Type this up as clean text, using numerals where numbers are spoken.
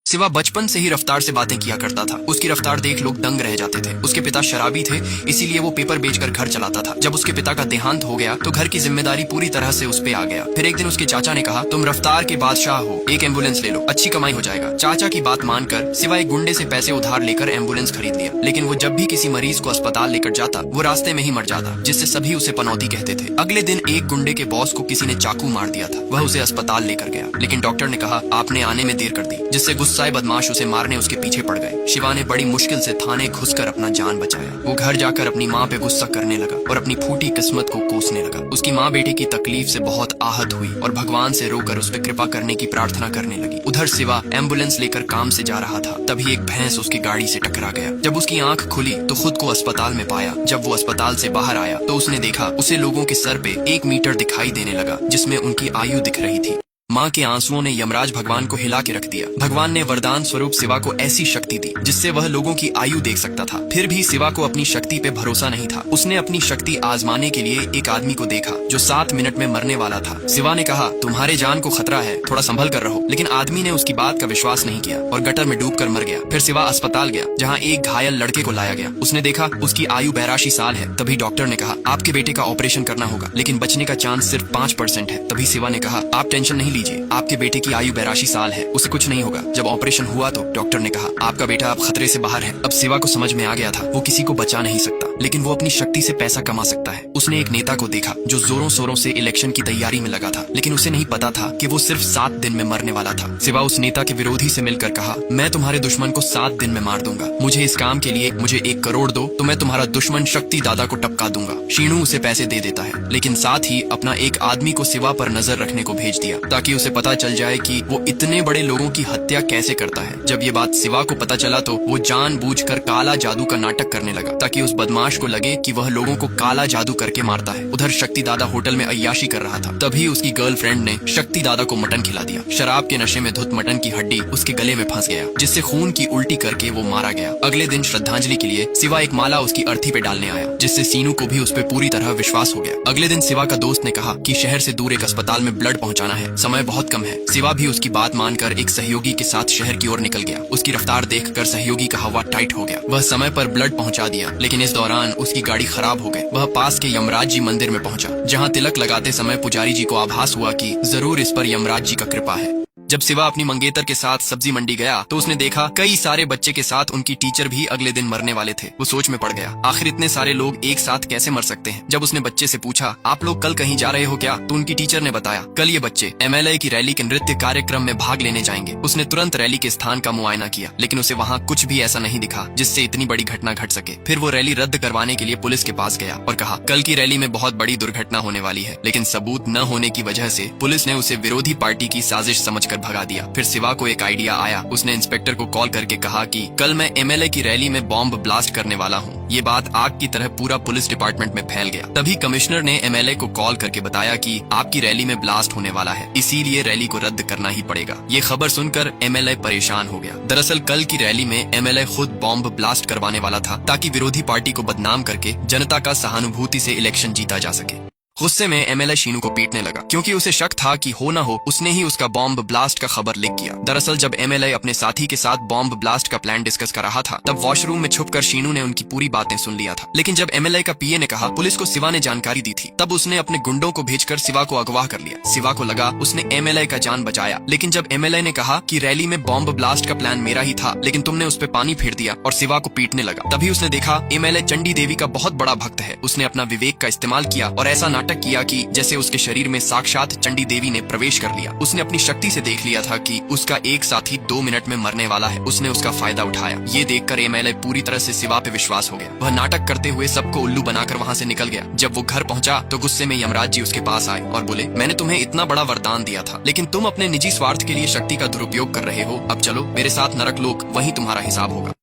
शिवा बचपन से ही रफ्तार से बातें किया करता था। उसकी रफ्तार देख लोग दंग रह जाते थे। उसके पिता शराबी थे, इसीलिए वो पेपर बेचकर घर चलाता था। जब उसके पिता का देहांत हो गया तो घर की जिम्मेदारी पूरी तरह से उस पे आ गया। फिर एक दिन उसके चाचा ने कहा, तुम रफ्तार के बादशाह हो, एक एम्बुलेंस ले लो, अच्छी कमाई हो जाएगा। चाचा की बात मानकर शिवा एक गुंडे से पैसे उधार लेकर एम्बुलेंस खरीद लिया। लेकिन वो जब भी किसी मरीज को अस्पताल लेकर जाता वो रास्ते में ही मर जाता, जिससे सभी उसे पनौती कहते थे। अगले दिन एक गुंडे के बॉस को किसी ने चाकू मार दिया था। वह उसे अस्पताल लेकर गया, लेकिन डॉक्टर ने कहा आपने आने में देर कर दी, जिससे गुस्साए बदमाश उसे मारने उसके पीछे पड़ गए। शिवा ने बड़ी मुश्किल से थाने घुसकर अपना जान बचाया। वो घर जाकर अपनी माँ पे गुस्सा करने लगा और अपनी फूटी किस्मत को कोसने लगा। उसकी माँ बेटे की तकलीफ से बहुत आहत हुई और भगवान से रोकर उस पर कृपा करने की प्रार्थना करने लगी। उधर शिवा एम्बुलेंस लेकर काम से जा रहा था, तभी एक भैंस उसकी गाड़ी से टकरा गया। जब उसकी आंख खुली तो खुद को अस्पताल में पाया। जब वो अस्पताल से बाहर आया तो उसने देखा उसे लोगों के सर पे 1 मीटर दिखाई देने लगा, जिसमें उनकी आयु दिख रही थी। माँ के आंसुओं ने यमराज भगवान को हिला के रख दिया। भगवान ने वरदान स्वरूप शिवा को ऐसी शक्ति दी जिससे वह लोगों की आयु देख सकता था। फिर भी शिवा को अपनी शक्ति पे भरोसा नहीं था। उसने अपनी शक्ति आजमाने के लिए एक आदमी को देखा जो 7 मिनट में मरने वाला था। शिवा ने कहा, तुम्हारे जान को खतरा है, थोड़ा संभल कर रहो। लेकिन आदमी ने उसकी बात का विश्वास नहीं किया और गटर में डूब कर मर गया। फिर शिवा अस्पताल गया, जहाँ एक घायल लड़के को लाया गया। उसने देखा उसकी आयु 82 साल है। तभी डॉक्टर ने कहा, आपके बेटे का ऑपरेशन करना होगा, लेकिन बचने का चांस सिर्फ 5% है। तभी शिवा ने कहा, आप टेंशन नहीं लीजिए, आपके बेटे की आयु 82 साल है, उसे कुछ नहीं होगा। जब ऑपरेशन हुआ तो डॉक्टर ने कहा, आपका बेटा अब खतरे से बाहर है। अब शिवा को समझ में आ गया था वो किसी को बचा नहीं सकता, लेकिन वो अपनी शक्ति से पैसा कमा सकता है। उसने एक नेता को देखा जो जोरों शोरों से इलेक्शन की तैयारी में लगा था, लेकिन उसे नहीं पता था कि वो सिर्फ 7 दिन में मरने वाला था। शिवा उस नेता के विरोधी से मिलकर कहा, मैं तुम्हारे दुश्मन को 7 दिन में मार दूंगा। मुझे इस काम के लिए मुझे 1 करोड़ दो तो मैं तुम्हारा दुश्मन शक्ति दादा को टपका दूंगा। शीनू उसे पैसे दे देता है, लेकिन साथ ही अपना एक आदमी को शिवा पर नजर रखने को भेज दिया, ताकि उसे पता चल जाए कि वो इतने बड़े लोगों की हत्या कैसे करता है। जब ये बात शिवा को पता चला तो वो जानबूझकर काला जादू का नाटक करने लगा, ताकि उस बदमाश को लगे कि वह लोगों को काला जादू करके मारता है। उधर शक्ति दादा होटल में अय्याशी कर रहा था। तभी उसकी गर्लफ्रेंड ने शक्ति दादा को मटन खिला दिया। शराब के नशे में धुत मटन की हड्डी उसके गले में फंस गया, जिससे खून की उल्टी करके वो मारा गया। अगले दिन श्रद्धांजलि के लिए शिवा एक माला उसकी अर्थी पे डालने आया, जिससे सीनू को भी उस पर पूरी तरह विश्वास हो गया। अगले दिन शिवा का दोस्त ने कहा कि शहर से दूर एक अस्पताल में ब्लड पहुंचाना है, समय बहुत कम है। शिवा भी उसकी बात मानकर एक सहयोगी के साथ शहर की ओर निकल गया। उसकी रफ्तार देखकर सहयोगी का हवा टाइट हो गया। वह समय पर ब्लड पहुंचा दिया, लेकिन इस दौरान उसकी गाड़ी खराब हो गई। वह पास के यमराज जी मंदिर में पहुंचा, जहां तिलक लगाते समय पुजारी जी को आभास हुआ कि जरूर इस पर यमराज जी का कृपा है। जब शिवा अपनी मंगेतर के साथ सब्जी मंडी गया तो उसने देखा कई सारे बच्चे के साथ उनकी टीचर भी अगले दिन मरने वाले थे। वो सोच में पड़ गया, आखिर इतने सारे लोग एक साथ कैसे मर सकते हैं। जब उसने बच्चे से पूछा, आप लोग कल कहीं जा रहे हो क्या, तो उनकी टीचर ने बताया, कल ये बच्चे MLA की रैली के नृत्य कार्यक्रम में भाग लेने जाएंगे। उसने तुरंत रैली के स्थान का मुआयना किया, लेकिन उसे वहाँ कुछ भी ऐसा नहीं दिखा जिससे इतनी बड़ी घटना घट सके। फिर वो रैली रद्द करवाने के लिए पुलिस के पास गया और कहा, कल की रैली में बहुत बड़ी दुर्घटना होने वाली है। लेकिन सबूत न होने की वजह से पुलिस ने उसे विरोधी पार्टी की साजिश समझकर भगा दिया। फिर शिवा को एक आइडिया आया। उसने इंस्पेक्टर को कॉल करके कहा कि कल मैं MLA की रैली में बॉम्ब ब्लास्ट करने वाला हूँ। ये बात आग की तरह पूरा पुलिस डिपार्टमेंट में फैल गया। तभी कमिश्नर ने MLA को कॉल करके बताया कि आपकी रैली में ब्लास्ट होने वाला है, इसीलिए रैली को रद्द करना ही पड़ेगा। ये खबर सुनकर MLA परेशान हो गया। दरअसल कल की रैली में MLA खुद बॉम्ब ब्लास्ट करवाने वाला था, ताकि विरोधी पार्टी को बदनाम करके जनता का सहानुभूति से इलेक्शन जीता जा सके। गुस्से में MLA शीनू को पीटने लगा, क्योंकि उसे शक था कि हो ना हो उसने ही उसका बॉम्ब ब्लास्ट का खबर लीक किया। दरअसल जब MLA अपने साथी के साथ बॉम्ब ब्लास्ट का प्लान डिस्कस कर रहा था, तब वॉशरूम में छुपकर शीनू ने उनकी पूरी बातें सुन लिया था। लेकिन जब MLA का PA ने कहा पुलिस को शिवा ने जानकारी दी थी, तब उसने अपने गुंडों को भेजकर शिवा को अगवा कर लिया। शिवा को लगा उसने MLA का जान बचाया, लेकिन जब MLA ने कहा कि रैली में बॉम्ब ब्लास्ट का प्लान मेरा ही था, लेकिन तुमने उस पर पानी फेर दिया और शिवा को पीटने लगा, तभी उसने देखा MLA चंडी देवी का बहुत बड़ा भक्त है। उसने अपना विवेक का इस्तेमाल किया और ऐसा नाटक किया कि जैसे उसके शरीर में साक्षात चंडी देवी ने प्रवेश कर लिया। उसने अपनी शक्ति से देख लिया था कि उसका एक साथी 2 मिनट में मरने वाला है। उसने उसका फायदा उठाया। ये देखकर MLA पूरी तरह से शिवा पे विश्वास हो गया। वह नाटक करते हुए सबको उल्लू बनाकर वहाँ से निकल गया। जब वो घर पहुंचा तो गुस्से में यमराज जी उसके पास आए और बोले, मैंने तुम्हें इतना बड़ा वरदान दिया था, लेकिन तुम अपने निजी स्वार्थ के लिए शक्ति का दुरुपयोग कर रहे हो। अब चलो मेरे साथ नरक लोक, वहीं तुम्हारा हिसाब होगा।